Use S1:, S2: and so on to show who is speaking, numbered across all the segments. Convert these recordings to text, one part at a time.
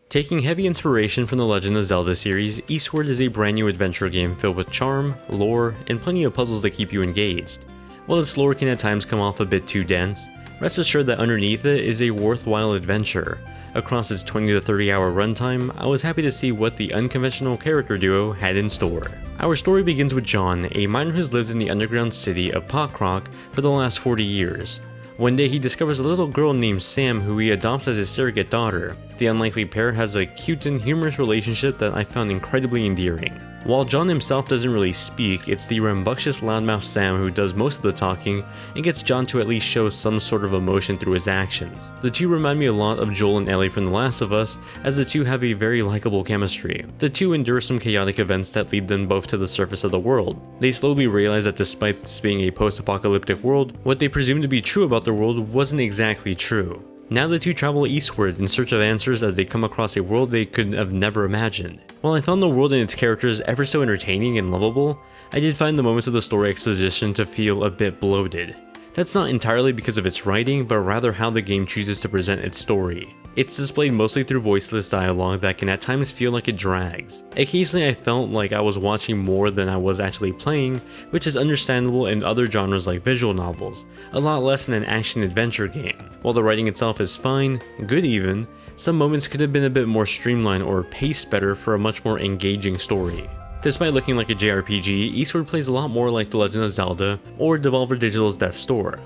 S1: Taking heavy inspiration from the Legend of Zelda series, Eastward is a brand new adventure game filled with charm, lore, and plenty of puzzles that keep you engaged. While its lore can at times come off a bit too dense, rest assured that underneath it is a worthwhile adventure. Across its 20 to 30 hour runtime, I was happy to see what the unconventional character duo had in store. Our story begins with John, a miner who's lived in the underground city of Pockrock for the last 40 years. One day he discovers a little girl named Sam who he adopts as his surrogate daughter. The unlikely pair has a cute and humorous relationship that I found incredibly endearing. While John himself doesn't really speak, it's the rambunctious loudmouth Sam who does most of the talking and gets John to at least show some sort of emotion through his actions. The two remind me a lot of Joel and Ellie from The Last of Us, as the two have a very likable chemistry. The two endure some chaotic events that lead them both to the surface of the world. They slowly realize that despite this being a post-apocalyptic world, what they presumed to be true about the world wasn't exactly true. Now the two travel eastward in search of answers as they come across a world they could have never imagined. While I found the world and its characters ever so entertaining and lovable, I did find the moments of the story exposition to feel a bit bloated. That's not entirely because of its writing, but rather how the game chooses to present its story. It's displayed mostly through voiceless dialogue that can at times feel like it drags. Occasionally I felt like I was watching more than I was actually playing, which is understandable in other genres like visual novels, a lot less in an action-adventure game. While the writing itself is fine, good even, some moments could have been a bit more streamlined or paced better for a much more engaging story. Despite looking like a JRPG, Eastward plays a lot more like The Legend of Zelda or Devolver Digital's Death's Door.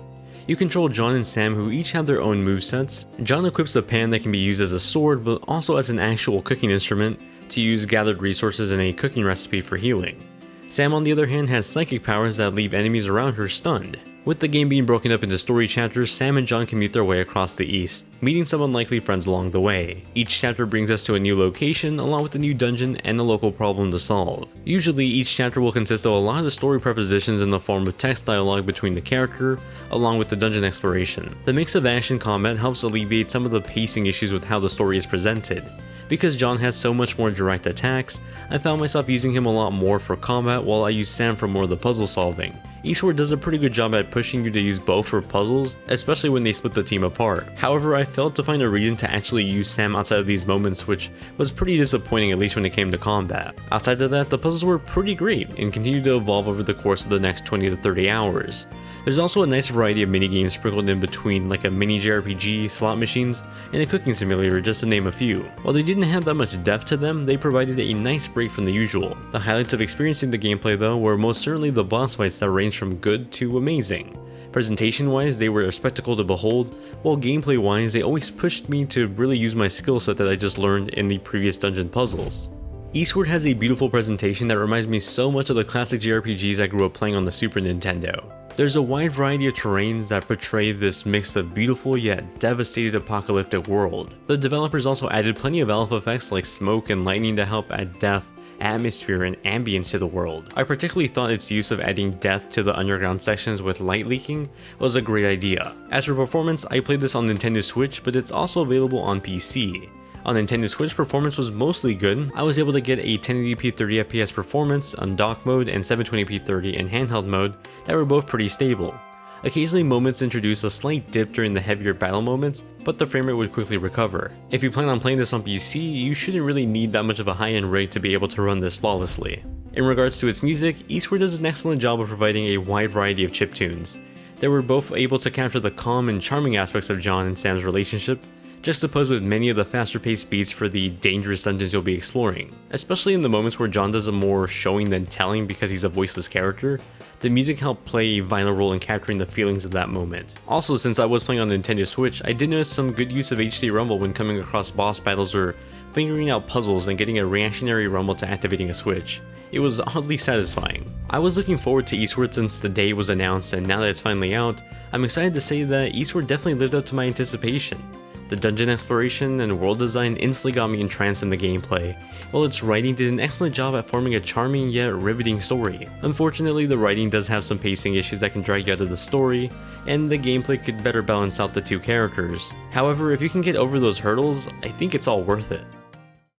S1: You control John and Sam who each have their own movesets. John equips a pan that can be used as a sword but also as an actual cooking instrument to use gathered resources in a cooking recipe for healing. Sam on the other hand has psychic powers that leave enemies around her stunned. With the game being broken up into story chapters, Sam and John commute their way across the east, meeting some unlikely friends along the way. Each chapter brings us to a new location, along with a new dungeon and a local problem to solve. Usually, each chapter will consist of a lot of story prepositions in the form of text dialogue between the character, along with the dungeon exploration. The mix of action combat helps alleviate some of the pacing issues with how the story is presented. Because John has so much more direct attacks, I found myself using him a lot more for combat while I use Sam for more of the puzzle solving. Eastward does a pretty good job at pushing you to use both for puzzles, especially when they split the team apart. However, I failed to find a reason to actually use Sam outside of these moments, which was pretty disappointing, at least when it came to combat. Outside of that, the puzzles were pretty great and continued to evolve over the course of the next 20 to 30 hours. There's also a nice variety of minigames sprinkled in between, like a mini JRPG, slot machines, and a cooking simulator, just to name a few. While they didn't have that much depth to them, they provided a nice break from the usual. The highlights of experiencing the gameplay though were most certainly the boss fights that ranged from good to amazing. Presentation wise, they were a spectacle to behold, while gameplay wise, they always pushed me to really use my skill set that I just learned in the previous dungeon puzzles. Eastward has a beautiful presentation that reminds me so much of the classic JRPGs I grew up playing on the Super Nintendo. There's a wide variety of terrains that portray this mix of beautiful yet devastated apocalyptic world. The developers also added plenty of alpha effects like smoke and lightning to help add depth, atmosphere, and ambience to the world. I particularly thought its use of adding depth to the underground sections with light leaking was a great idea. As for performance, I played this on Nintendo Switch, but it's also available on PC. On Nintendo Switch, performance was mostly good. I was able to get a 1080p 30fps performance on dock mode and 720p 30 in handheld mode that were both pretty stable. Occasionally moments introduce a slight dip during the heavier battle moments, but the frame rate would quickly recover. If you plan on playing this on PC, you shouldn't really need that much of a high-end rig to be able to run this flawlessly. In regards to its music, Eastward does an excellent job of providing a wide variety of chiptunes. They were both able to capture the calm and charming aspects of John and Sam's relationship, juxtaposed with many of the faster paced beats for the dangerous dungeons you'll be exploring. Especially in the moments where John does a more showing than telling because he's a voiceless character, the music helped play a vital role in capturing the feelings of that moment. Also, since I was playing on the Nintendo Switch, I did notice some good use of HD rumble when coming across boss battles or figuring out puzzles and getting a reactionary rumble to activating a switch. It was oddly satisfying. I was looking forward to Eastward since the day was announced, and now that it's finally out, I'm excited to say that Eastward definitely lived up to my anticipation. The dungeon exploration and world design instantly got me entranced in the gameplay, while its writing did an excellent job at forming a charming yet riveting story. Unfortunately, the writing does have some pacing issues that can drag you out of the story, and the gameplay could better balance out the two characters. However, if you can get over those hurdles, I think it's all worth it.